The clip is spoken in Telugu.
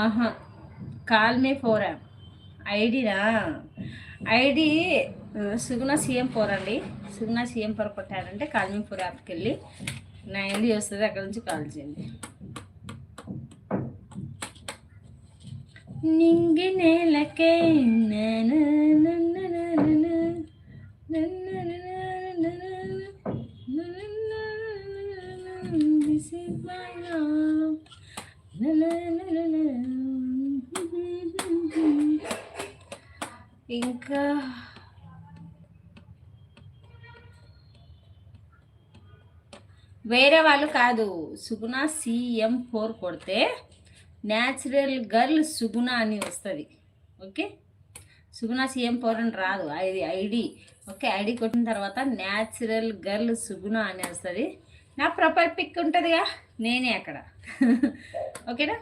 ఆహా, కాల్ మీ ఫోర్ యాప్ ఐడినా ఐడి సుగుణ సీఎం ఫోర్ అండి. సుగుణ సీఎం ఫోర్ కొట్టారంటే కాల్ మీ ఫోర్ యాప్కి వెళ్ళి నా ఐడి వస్తుంది, అక్కడ నుంచి కాల్ చేయండి. నింగి నేలకే ఇంకా వేరే వాళ్ళు కాదు, సుగుణ సీఎం ఫోర్ కొడితే న్యాచురల్ గర్ల్ సుగుణ అని వస్తుంది. ఓకే, సుగుణ సీఎం ఫోర్ అని రాదు, ఐడి. ఓకే, ఐడి కొట్టిన తర్వాత న్యాచురల్ గర్ల్ సుగుణ అని వస్తుంది. నా ప్రొఫైల్ పిక్ ఉంటుందిగా, నేనే అక్కడ. ఓకేనా.